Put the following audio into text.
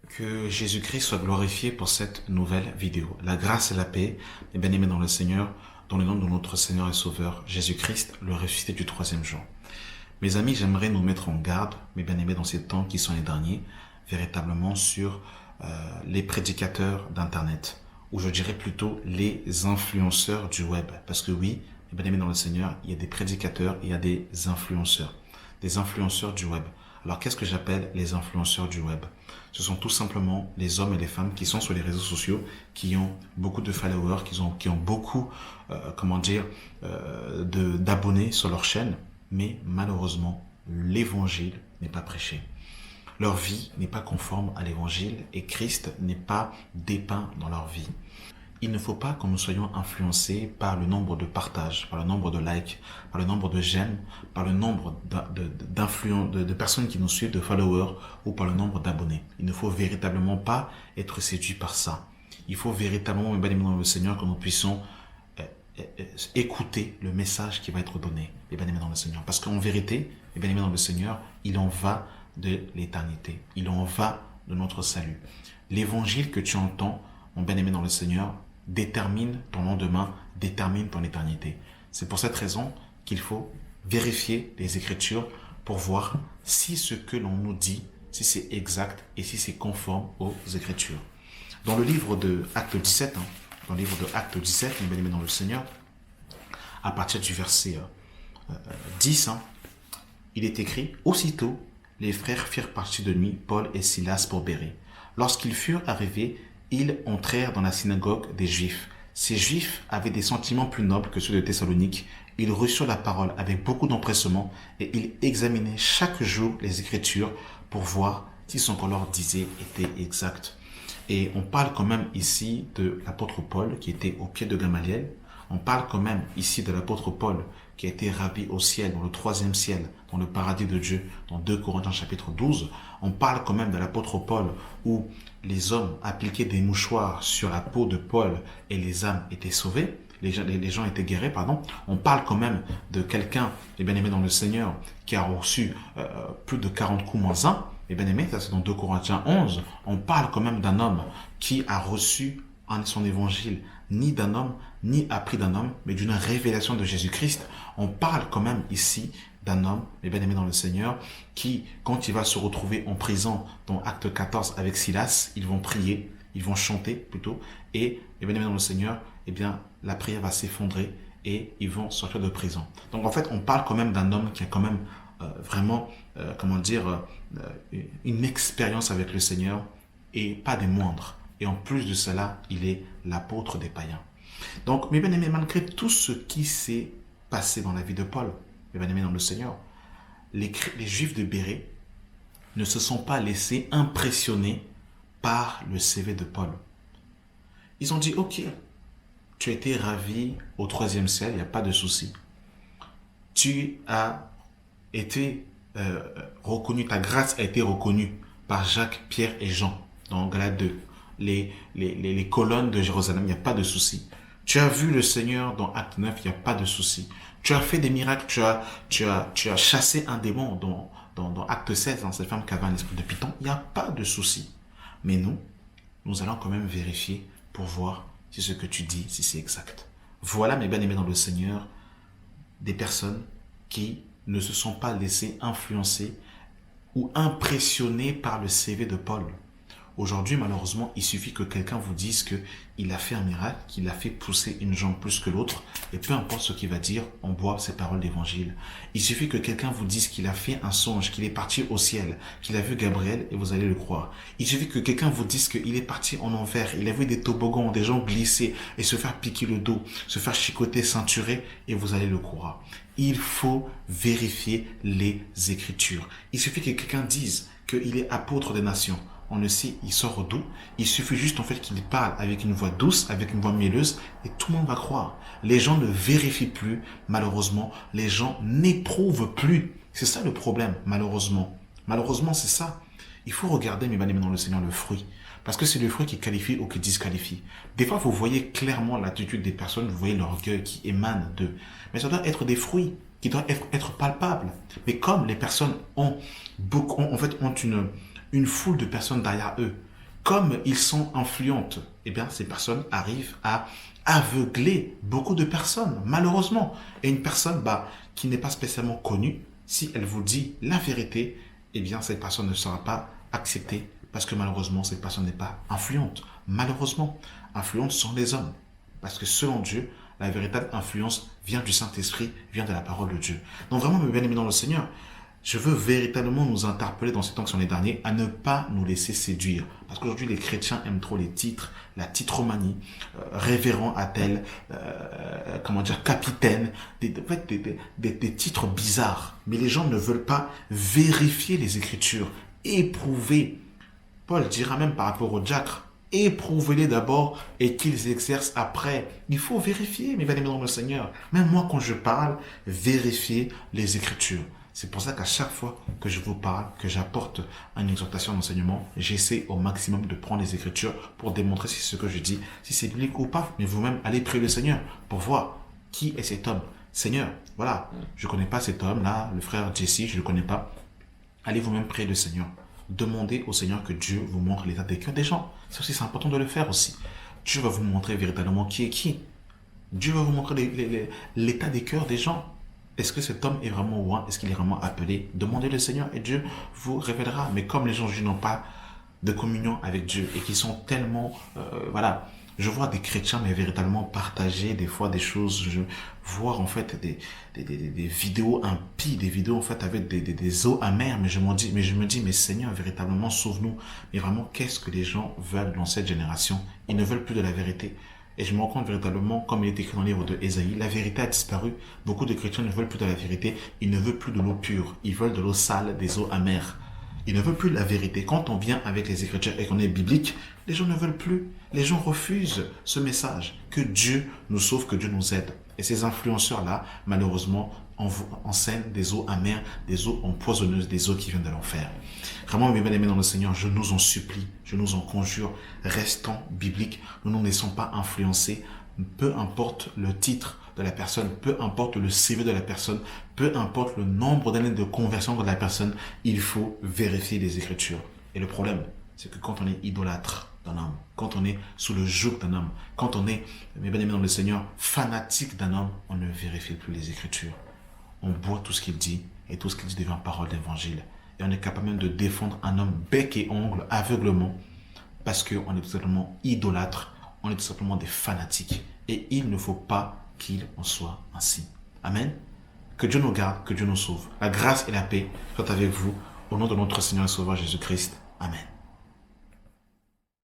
Que Jésus-Christ soit glorifié pour cette nouvelle vidéo. La grâce et la paix, mes bien-aimés dans le Seigneur, dans le nom de notre Seigneur et Sauveur, Jésus-Christ, le ressuscité du troisième jour. Mes amis, j'aimerais nous mettre en garde, mes bien-aimés, dans ces temps qui sont les derniers, véritablement sur les prédicateurs d'Internet, ou je dirais plutôt les influenceurs du web. Parce que oui, mes bien-aimés dans le Seigneur, il y a des prédicateurs et il y a des influenceurs du web. Alors, qu'est-ce que j'appelle les influenceurs du web? Ce sont tout simplement les hommes et les femmes qui sont sur les réseaux sociaux, qui ont beaucoup de followers, qui ont beaucoup, d'abonnés sur leur chaîne, mais malheureusement, l'évangile n'est pas prêché. Leur vie n'est pas conforme à l'évangile et Christ n'est pas dépeint dans leur vie. Il ne faut pas que nous soyons influencés par le nombre de partages, par le nombre de likes, par le nombre de j'aime, par le nombre de personnes qui nous suivent, de followers, ou par le nombre d'abonnés. Il ne faut véritablement pas être séduit par ça. Il faut véritablement, mes bien-aimés dans le Seigneur, que nous puissions écouter le message qui va être donné, mes bien-aimés dans le Seigneur. Parce qu'en vérité, mes bien-aimés dans le Seigneur, il en va de l'éternité. Il en va de notre salut. L'évangile que tu entends, mon bien-aimé dans le Seigneur, détermine ton lendemain, détermine ton éternité. C'est pour cette raison qu'il faut vérifier les Écritures pour voir si ce que l'on nous dit, si c'est exact et si c'est conforme aux Écritures. Dans le livre de Acte 17, mes bien-aimés dans le Seigneur, à partir du verset 10, il est écrit « Aussitôt, les frères firent partie de nuit, Paul et Silas pour Bérée. Lorsqu'ils furent arrivés, ils entrèrent dans la synagogue des Juifs. Ces Juifs avaient des sentiments plus nobles que ceux de Thessalonique. Ils reçurent la parole avec beaucoup d'empressement et ils examinaient chaque jour les Écritures pour voir si ce qu'on leur disait était exact. » Et on parle quand même ici de l'apôtre Paul qui était au pied de Gamaliel. On parle quand même ici de l'apôtre Paul qui a été ravi au ciel, dans le troisième ciel, dans le paradis de Dieu, dans 2 Corinthiens chapitre 12. On parle quand même de l'apôtre Paul où les hommes appliquaient des mouchoirs sur la peau de Paul et les âmes étaient sauvées. Les gens étaient guéris, pardon. On parle quand même de quelqu'un, les bien-aimés dans le Seigneur, qui a reçu plus de 40 coups moins 1. Les bien-aimés, ça c'est dans 2 Corinthiens 11. On parle quand même d'un homme qui a reçu son évangile, ni d'un homme, ni appris d'un homme, mais d'une révélation de Jésus-Christ. On parle quand même ici d'un homme, les bien-aimés dans le Seigneur, qui, quand il va se retrouver en prison, dans Acte 14 avec Silas, ils vont prier, ils vont chanter plutôt, et les bien-aimés dans le Seigneur, eh bien, la prière va s'effondrer et ils vont sortir de prison. Donc en fait, on parle quand même d'un homme qui a quand même une expérience avec le Seigneur et pas des moindres. Et en plus de cela, il est l'apôtre des païens. Donc, mes bien-aimés, malgré tout ce qui s'est passé dans la vie de Paul, mes bien-aimés dans le Seigneur, les Juifs de Bérée ne se sont pas laissés impressionner par le CV de Paul. Ils ont dit, ok, tu as été ravi au troisième ciel, il n'y a pas de souci. Tu as été reconnu, ta grâce a été reconnue par Jacques, Pierre et Jean dans Galates 2. Les colonnes de Jérusalem, il n'y a pas de souci. Tu as vu le Seigneur dans Acte 9, il n'y a pas de souci. Tu as fait des miracles, tu as chassé un démon dans Acte 16, cette femme qui avait un esprit de python, il n'y a pas de souci. Mais nous allons quand même vérifier pour voir si ce que tu dis, si c'est exact. Voilà, mes bien-aimés dans le Seigneur, des personnes qui ne se sont pas laissées influencer ou impressionner par le CV de Paul. Aujourd'hui, malheureusement, il suffit que quelqu'un vous dise qu'il a fait un miracle, qu'il a fait pousser une jambe plus que l'autre, et peu importe ce qu'il va dire, on boit ces paroles d'évangile. Il suffit que quelqu'un vous dise qu'il a fait un songe, qu'il est parti au ciel, qu'il a vu Gabriel, et vous allez le croire. Il suffit que quelqu'un vous dise qu'il est parti en enfer, il a vu des toboggans, des gens glisser, et se faire piquer le dos, se faire chicoter, ceinturer, et vous allez le croire. Il faut vérifier les Écritures. Il suffit que quelqu'un dise qu'il est apôtre des nations. On le sait, il sort d'où? Il suffit juste en fait qu'il parle avec une voix douce, avec une voix mielleuse, et tout le monde va croire. Les gens ne vérifient plus, malheureusement. Les gens n'éprouvent plus. C'est ça le problème, malheureusement. Malheureusement, c'est ça. Il faut regarder, mes bien-aimés dans le Seigneur, le fruit. Parce que c'est le fruit qui qualifie ou qui disqualifie. Des fois, vous voyez clairement l'attitude des personnes, vous voyez l'orgueil qui émane d'eux. Mais ça doit être des fruits qui doivent être palpables. Mais comme les personnes ont une foule de personnes derrière eux, comme ils sont influentes, eh bien, ces personnes arrivent à aveugler beaucoup de personnes, malheureusement. Et une personne qui n'est pas spécialement connue, si elle vous dit la vérité, eh bien, cette personne ne sera pas acceptée parce que malheureusement, cette personne n'est pas influente. Malheureusement, influentes sont les hommes. Parce que selon Dieu, la véritable influence vient du Saint-Esprit, vient de la parole de Dieu. Donc vraiment, mes bien-aimés dans le Seigneur, je veux véritablement nous interpeller dans ces temps qui sont les derniers à ne pas nous laisser séduire. Parce qu'aujourd'hui, les chrétiens aiment trop les titres, la titromanie, révérend à tel, capitaine, des titres bizarres. Mais les gens ne veulent pas vérifier les Écritures, éprouver. Paul dira même par rapport aux diacres, éprouvez-les d'abord et qu'ils exercent après. Il faut vérifier, mes bien-aimés dans le Seigneur. Même moi, quand je parle, vérifiez les Écritures. C'est pour ça qu'à chaque fois que je vous parle, que j'apporte une exhortation, un enseignement, j'essaie au maximum de prendre les Écritures pour démontrer si ce que je dis, si c'est biblique ou pas. Mais vous-même, allez prier le Seigneur pour voir qui est cet homme. Seigneur, voilà, je ne connais pas cet homme-là, le frère Jesse, je ne le connais pas. Allez vous-même prier le Seigneur. Demandez au Seigneur que Dieu vous montre l'état des cœurs des gens. C'est important de le faire aussi. Dieu va vous montrer véritablement qui est qui. Dieu va vous montrer l'état des cœurs des gens. Est-ce que cet homme est vraiment loin? Est-ce qu'il est vraiment appelé? Demandez le Seigneur et Dieu vous révélera. Mais comme les gens n'ont pas de communion avec Dieu et qui sont tellement... je vois des chrétiens mais véritablement partager des fois des choses, je vois en fait des vidéos impies, des vidéos en fait avec des eaux amères, mais je me dis, mais Seigneur, véritablement sauve-nous. Mais vraiment, qu'est-ce que les gens veulent dans cette génération? Ils ne veulent plus de la vérité. Et je me rends compte véritablement, comme il est écrit dans le livre de Ésaïe, la vérité a disparu. Beaucoup de chrétiens ne veulent plus de la vérité. Ils ne veulent plus de l'eau pure. Ils veulent de l'eau sale, des eaux amères. Ils ne veulent plus de la vérité. Quand on vient avec les Écritures et qu'on est biblique, les gens ne veulent plus. Les gens refusent ce message. Que Dieu nous sauve, que Dieu nous aide. Et ces influenceurs-là, malheureusement, enseignent des eaux amères, des eaux empoisonneuses, des eaux qui viennent de l'enfer. Vraiment, mes bien-aimés dans le Seigneur, je nous en supplie, je nous en conjure, restons bibliques, nous ne nous laissons pas influencer, peu importe le titre de la personne, peu importe le CV de la personne, peu importe le nombre d'années de conversion de la personne, il faut vérifier les Écritures. Et le problème, c'est que quand on est idolâtre d'un homme, quand on est sous le joug d'un homme, quand on est, mes bien-aimés dans le Seigneur, fanatique d'un homme, on ne vérifie plus les Écritures. On boit tout ce qu'il dit, et tout ce qu'il dit devient parole d'évangile. Et on est capable même de défendre un homme bec et ongle, aveuglement, parce qu'on est tout simplement idolâtre, on est tout simplement des fanatiques. Et il ne faut pas qu'il en soit ainsi. Amen. Que Dieu nous garde, que Dieu nous sauve. La grâce et la paix soient avec vous, au nom de notre Seigneur et Sauveur Jésus-Christ. Amen.